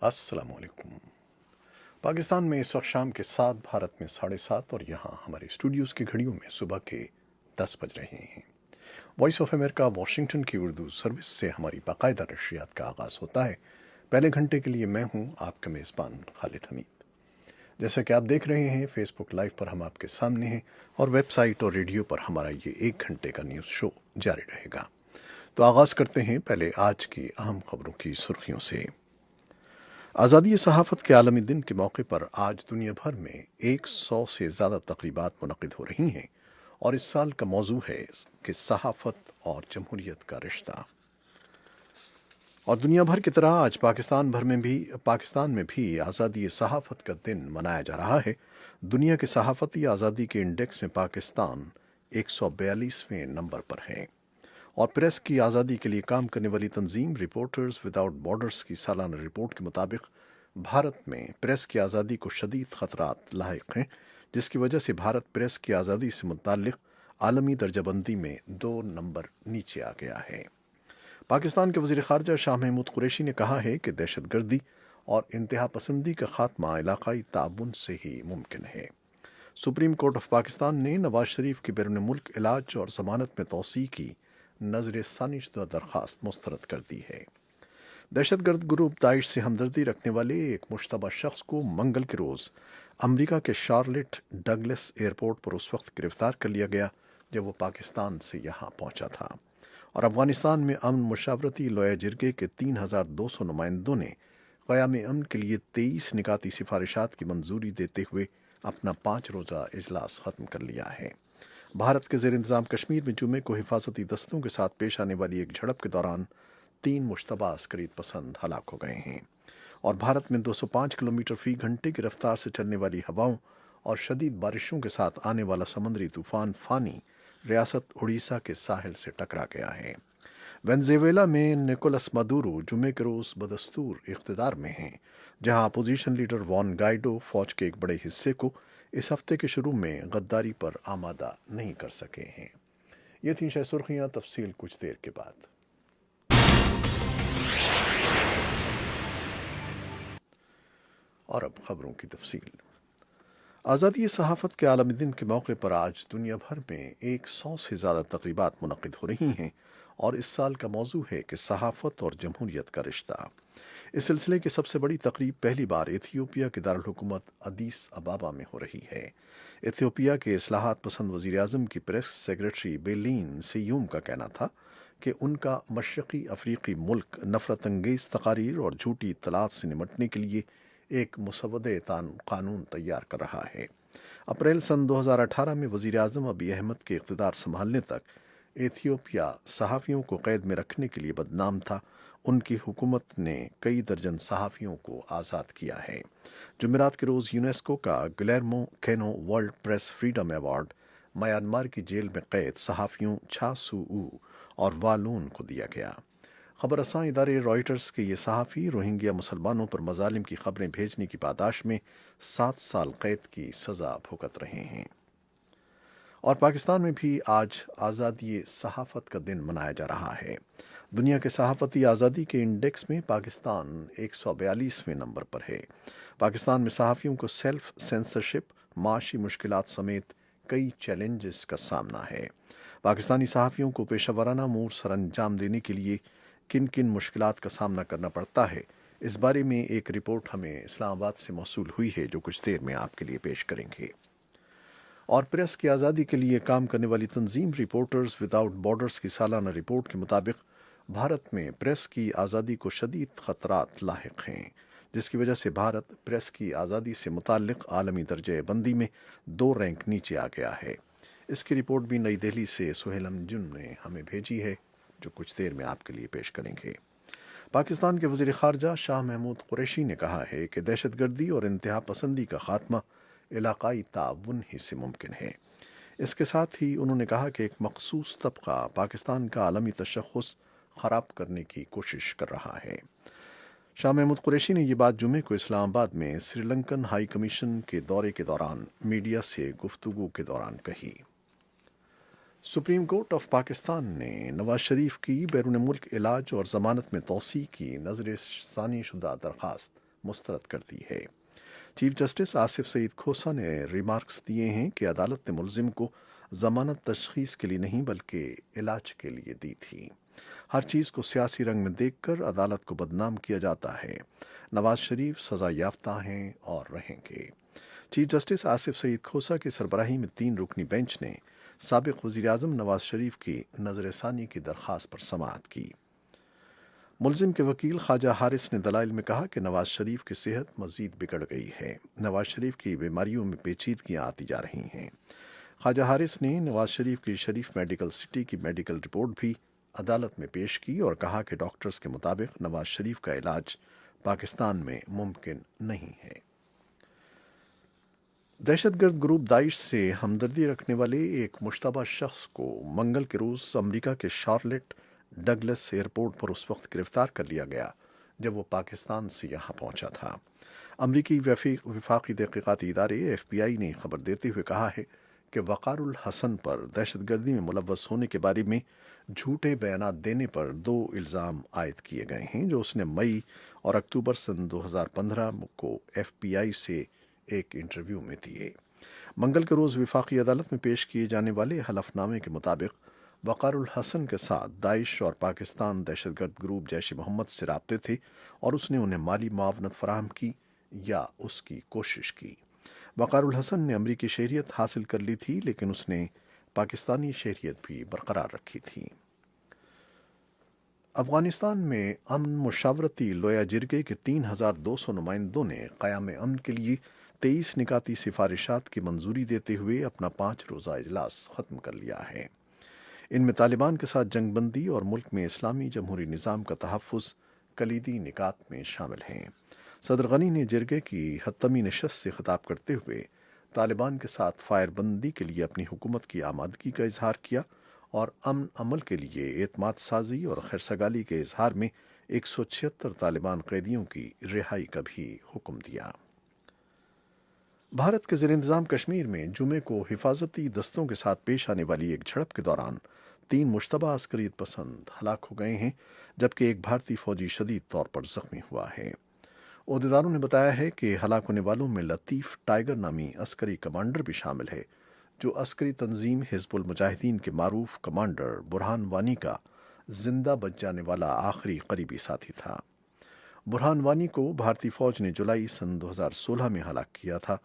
السلام علیکم۔ پاکستان میں اس وقت شام کے 7، بھارت میں 7:30 اور یہاں ہمارے اسٹوڈیوز کی گھڑیوں میں صبح کے 10 بج رہے ہیں۔ وائس آف امریکہ واشنگٹن کی اردو سروس سے ہماری باقاعدہ نشریات کا آغاز ہوتا ہے۔ پہلے گھنٹے کے لیے میں ہوں آپ کا میزبان خالد حمید۔ جیسا کہ آپ دیکھ رہے ہیں فیس بک لائیو پر ہم آپ کے سامنے ہیں، اور ویب سائٹ اور ریڈیو پر ہمارا یہ 1 گھنٹے کا نیوز شو جاری رہے گا۔ تو آغاز کرتے ہیں پہلے آج کی اہم خبروں کی سرخیوں سے۔ آزادی صحافت کے عالمی دن کے موقع پر آج دنیا بھر میں 100 سے زیادہ تقریبات منعقد ہو رہی ہیں، اور اس سال کا موضوع ہے کہ صحافت اور جمہوریت کا رشتہ۔ اور دنیا بھر کی طرح آج پاکستان میں بھی آزادی صحافت کا دن منایا جا رہا ہے۔ دنیا کے صحافتی آزادی کے انڈیکس میں پاکستان 142ویں نمبر پر ہے، اور پریس کی آزادی کے لیے کام کرنے والی تنظیم رپورٹرز وداؤٹ بارڈرز کی سالانہ رپورٹ کے مطابق بھارت میں پریس کی آزادی کو شدید خطرات لاحق ہیں، جس کی وجہ سے بھارت پریس کی آزادی سے متعلق عالمی درجہ بندی میں 2 نمبر نیچے آ گیا ہے۔ پاکستان کے وزیر خارجہ شاہ محمود قریشی نے کہا ہے کہ دہشت گردی اور انتہا پسندی کا خاتمہ علاقائی تعاون سے ہی ممکن ہے۔ سپریم کورٹ آف پاکستان نے نواز شریف کی بیرون ملک علاج اور ضمانت میں توسیع کی نظر ثانی شدہ درخواست مسترد کر دی ہے۔ دہشت گرد گروپ داعش سے ہمدردی رکھنے والے ایک مشتبہ شخص کو منگل کے روز امریکہ کے شارلٹ ڈگلس ایئرپورٹ پر اس وقت گرفتار کر لیا گیا جب وہ پاکستان سے یہاں پہنچا تھا، اور افغانستان میں امن مشاورتی لویا جرگے کے 3200 نمائندوں نے قیام امن کے لیے 23 نکاتی سفارشات کی منظوری دیتے ہوئے اپنا 5 روزہ اجلاس ختم کر لیا ہے۔ بھارت کے زیر انتظام کشمیر میں جمعے کو حفاظتی دستوں کے ساتھ پیش آنے والی ایک جھڑپ کے دوران 3 مشتبہ عسکری پسند ہلاک ہو گئے ہیں، اور بھارت میں 205 کلومیٹر فی گھنٹے کی رفتار سے چلنے والی ہواؤں اور شدید بارشوں کے ساتھ آنے والا سمندری طوفان فانی ریاست اڑیسہ کے ساحل سے ٹکرا گیا ہے۔ وینزویلا میں نکولس مادورو جمعے کے روز بدستور اقتدار میں ہیں، جہاں اپوزیشن لیڈر وان گائیڈو فوج کے ایک بڑے حصے کو اس ہفتے کے شروع میں غداری پر آمادہ نہیں کر سکے ہیں۔ یہ تھیں شہ سرخیاں، تفصیل کچھ دیر کے بعد۔ اور اب خبروں کی تفصیل۔ آزادی صحافت کے عالمی دن کے موقع پر آج دنیا بھر میں 100 سے زیادہ تقریبات منعقد ہو رہی ہیں، اور اس سال کا موضوع ہے کہ صحافت اور جمہوریت کا رشتہ۔ اس سلسلے کی سب سے بڑی تقریب پہلی بار ایتھیوپیا کے دارالحکومت ادیس ابابا میں ہو رہی ہے۔ ایتھیوپیا کے اصلاحات پسند وزیر اعظم کی پریس سیکریٹری بیلین سیوم کا کہنا تھا کہ ان کا مشرقی افریقی ملک نفرت انگیز تقاریر اور جھوٹی اطلاعات سے نمٹنے کے لیے ایک مسودہ قانون تیار کر رہا ہے۔ اپریل سن 2018 میں وزیر اعظم ابی احمد کے اقتدار سنبھالنے تک ایتھیوپیا صحافیوں کو قید میں رکھنے کے لیے بدنام تھا۔ ان کی حکومت نے کئی درجن صحافیوں کو آزاد کیا ہے۔ جمعرات کے روز یونیسکو کا Guillermo Cano world press freedom award Myanmar کی جیل میں قید صحافیوں چھا سو او اور والون کو دیا گیا۔ خبر رساں ادارے رائٹرز کے یہ صحافی روہنگیا مسلمانوں پر مظالم کی خبریں بھیجنے کی پاداش میں 7 سال قید کی سزا بھگت رہے ہیں۔ اور پاکستان میں بھی آج آزادی صحافت کا دن منایا جا رہا ہے۔ دنیا کے صحافتی آزادی کے انڈیکس میں پاکستان 142ویں نمبر پر ہے۔ پاکستان میں صحافیوں کو سیلف سینسرشپ، معاشی مشکلات سمیت کئی چیلنجز کا سامنا ہے۔ پاکستانی صحافیوں کو پیشہ ورانہ امور سر انجام دینے کے لیے کن کن مشکلات کا سامنا کرنا پڑتا ہے، اس بارے میں ایک رپورٹ ہمیں اسلام آباد سے موصول ہوئی ہے، جو کچھ دیر میں آپ کے لیے پیش کریں گے۔ اور پریس کی آزادی کے لیے کام کرنے والی تنظیم رپورٹرز وداؤٹ بارڈرز کی سالانہ رپورٹ کے مطابق بھارت میں پریس کی آزادی کو شدید خطرات لاحق ہیں، جس کی وجہ سے بھارت پریس کی آزادی سے متعلق عالمی درجہ بندی میں 2 رینک نیچے آ گیا ہے۔ اس کی رپورٹ بھی نئی دہلی سے سہیل امجن نے ہمیں بھیجی ہے، جو کچھ دیر میں آپ کے لیے پیش کریں گے۔ پاکستان کے وزیر خارجہ شاہ محمود قریشی نے کہا ہے کہ دہشت گردی اور انتہا پسندی کا خاتمہ علاقائی تعاون ہی سے ممکن ہے۔ اس کے ساتھ ہی انہوں نے کہا کہ ایک مخصوص طبقہ پاکستان کا عالمی تشخص خراب کرنے کی کوشش کر رہا ہے۔ شاہ محمود قریشی نے یہ بات جمعے کو اسلام آباد میں سری لنکن ہائی کمیشن کے دورے کے دوران میڈیا سے گفتگو کے دوران کہی۔ سپریم کورٹ آف پاکستان نے نواز شریف کی بیرون ملک علاج اور ضمانت میں توسیع کی نظر ثانی شدہ درخواست मुस्तरद कर दी है। चीफ जस्टिस आसिफ सईद खोसा ने रिमार्क्स दिए हैं कि अदालत ने मुलजिम को जमानत तशखीस के लिए नहीं बल्कि इलाज के लिए दी थी। हर चीज़ को सियासी रंग में देखकर अदालत को बदनाम किया जाता है। नवाज शरीफ सज़ा याफ्ता हैं और रहेंगे। चीफ जस्टिस आसिफ सईद खोसा की सरबराही में 3 रुकनी बेंच ने साबिक वज़ीर-ए-आज़म नवाज शरीफ की नज़र-ए-सानी की दरख्वास्त पर समाअत की। मुलजिम के वकील ख्वाजा हारिस ने दलाइल में कहा कि नवाज शरीफ की सेहत मज़ीद बिगड़ गई है। नवाज शरीफ की बीमारियों में पेचीदगियाँ आती जा रही हैं। ख्वाजा हारिस ने नवाज शरीफ की शरीफ मेडिकल सिटी की मेडिकल रिपोर्ट भी अदालत में पेश की और कहा कि डॉक्टर्स के मुताबिक नवाज शरीफ का इलाज पाकिस्तान में मुमकिन नहीं है। दहशतगर्द ग्रुप दाइश से हमदर्दी रखने वाले एक मुश्तबा शख्स को मंगल के रोज़ अमरीका के शार्लेट डगलस एयरपोर्ट पर उस वक्त गिरफ्तार कर लिया गया जब वो पाकिस्तान से यहाँ पहुंचा था। अमरीकी वफाकी तहकीकाती इदारे FBI ने खबर देते हुए कहा है कि वक़ारुल हसन पर दहशतगर्दी में मुलव्वस होने के बारे में झूठे बयानात देने पर 2 इल्ज़ाम आयद किए गए हैं जो उसने मई और अक्टूबर सन 2015 को FBI से एक इंटरव्यू में दिए। मंगल के रोज़ वफाकी अदालत में पेश किए जाने वाले हलफनामे के मुताबिक वक़ारुल हसन के साथ दाइश और पाकिस्तान दहशतगर्द ग्रुप जैश मोहम्मद से राब्ते थे और उसने उन्हें माली मुआवनत फराहम की या उसकी कोशिश की। वक़ारुल हसन ने अमरीकी शहरियत हासिल कर ली थी लेकिन उसने पाकिस्तानी शहरियत भी बरकरार रखी थी। अफगानिस्तान में अमन मुशावरती लोया जिरगे के 3200 नुमाइंदों ने क़याम अमन के लिए 23 निकाती सिफारिशात की मंजूरी देते हुए अपना 5 रोज़ा इजलास ख़त्म कर लिया है। इनमें तालिबान के साथ जंगबंदी और मुल्क में इस्लामी जमहूरी निज़ाम का तहफ़्फ़ुज़ कलीदी निकात में शामिल हैं। सदर गनी ने जिरगे की हत्तमी नशस्त से खिताब करते हुए तालिबान के साथ फायरबंदी के लिए अपनी हुकूमत की आमादगी का इजहार किया और अमन अमल के लिए एतमाद साजी और खैरसगाली के इजहार में 176 तालिबान कैदियों की रिहाई का भी हुक्म दिया। भारत के ज़ेर इंतज़ाम कश्मीर में जुमे को हिफाजती दस्तों के साथ पेश आने वाली एक झड़प के दौरान 3 मुश्तबा अस्करियत पसंद हलाक हो गए हैं जबकि एक भारतीय फौजी शदीद तौर पर जख्मी हुआ है। ओहदेदारों ने बताया है कि हलाक होने वालों में लतीफ़ टाइगर नामी अस्करी कमांडर भी शामिल है जो अस्करी तंजीम हिज़्बुल मुजाहिदीन के मारूफ कमांडर बुरहान वानी का जिंदा बच जाने वाला आखिरी करीबी साथी था। बुरहान वानी को भारतीय फ़ौज ने जुलाई सन 2016 में हलाक किया था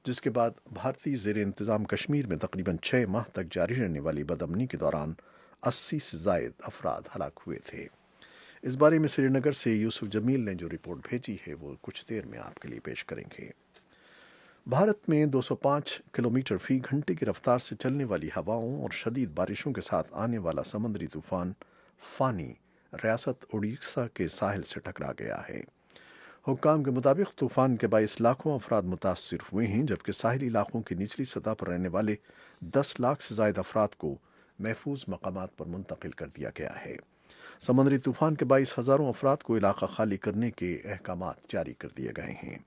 जिसके बाद भारतीय ज़ेर इंतज़ाम कश्मीर में तकरीबन 6 माह तक जारी रहने वाली बदअमनी के दौरान 80 से ज़ायद अफराद हलाक हुए थे। इस बारे में श्रीनगर से यूसुफ जमील ने जो रिपोर्ट भेजी है वो कुछ देर में आपके लिए पेश करेंगे। भारत में 205 किलोमीटर फी घंटे की रफ्तार से चलने वाली हवाओं और शदीद बारिशों के साथ आने वाला समुद्री तूफान फानी रियासत उड़ीसा के साहिल से टकरा गया है। हुक्काम के मुताबिक तूफान के 22 लाखों अफराद मुतासर हुए हैं जबकि साहिली इलाकों की निचली सतह पर रहने वाले 10 लाख से ज़ायद अफराद को महफूज मकामात पर मुंतकिल कर दिया गया है। समुद्री तूफान के 22,000 अफराद को इलाका खाली करने के अहकामात जारी कर दिए गए हैं।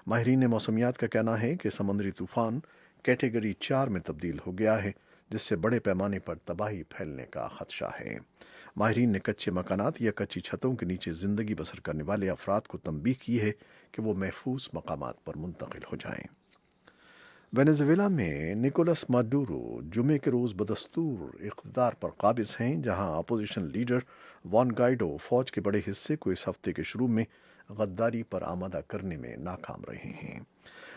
माहिरीन मौसमियात का कहना है कि समुद्री तूफान कैटेगरी 4 में तब्दील हो गया है जिससे बड़े पैमाने पर तबाही फैलने का खदशा है। माहिरीन ने कच्चे मकानात या कच्ची छतों के नीचे ज़िंदगी बसर करने वाले अफराद को तंबीह की है कि वो महफूज मकामात पर मुंतकिल हो जाएं। वेनेजुएला में निकोलस माडुरो जुमे के रोज़ बदस्तूर इक़्तिदार पर काबिज़ हैं जहां अपोजिशन लीडर वॉन गाइडो फ़ौज के बड़े हिस्से को इस हफ्ते के शुरू में गद्दारी पर आमादा करने में नाकाम रहे हैं।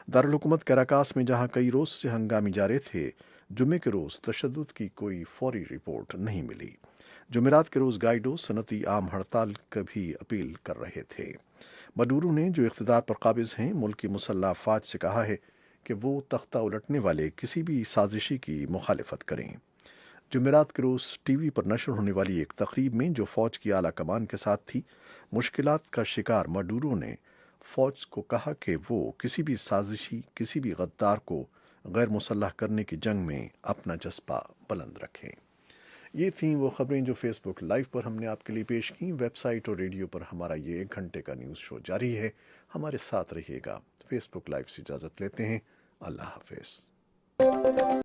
दारुल हुकूमत कैराकास में जहां कई रोज़ से हंगामे जारी थे जुमे के रोज़ तशद्दुद की कोई फौरी रिपोर्ट नहीं मिली। जुमेरात के रोज़ गाइडो सनती आम हड़ताल की भी अपील कर रहे थे। मडूरो ने जो इक़्तिदार पर काबिज़ हैं मुल्क की मुसल्लह फ़ौज से कहा है कि वो तख्ता उलटने वाले किसी भी साजिशी की मुखालिफत करें। जुमेरात के रोज़ TV पर नशर होने वाली एक तकरीब में जो फ़ौज की आला कमान के साथ थी मुश्किलात का शिकार मडूरो ने फ़ौज को कहा कि वो किसी भी साजिशी किसी भी गद्दार को गैर मुसल्लह करने की जंग में अपना जज्बा बुलंद रखें। ये थीं वो ख़बरें जो फेसबुक लाइव पर हमने आपके लिए पेश की। वेबसाइट और रेडियो पर हमारा ये 1 घंटे का न्यूज़ शो जारी है। हमारे साथ रहिएगा। फेसबुक लाइव से इजाज़त लेते हैं। अल्लाह हाफ़िज़।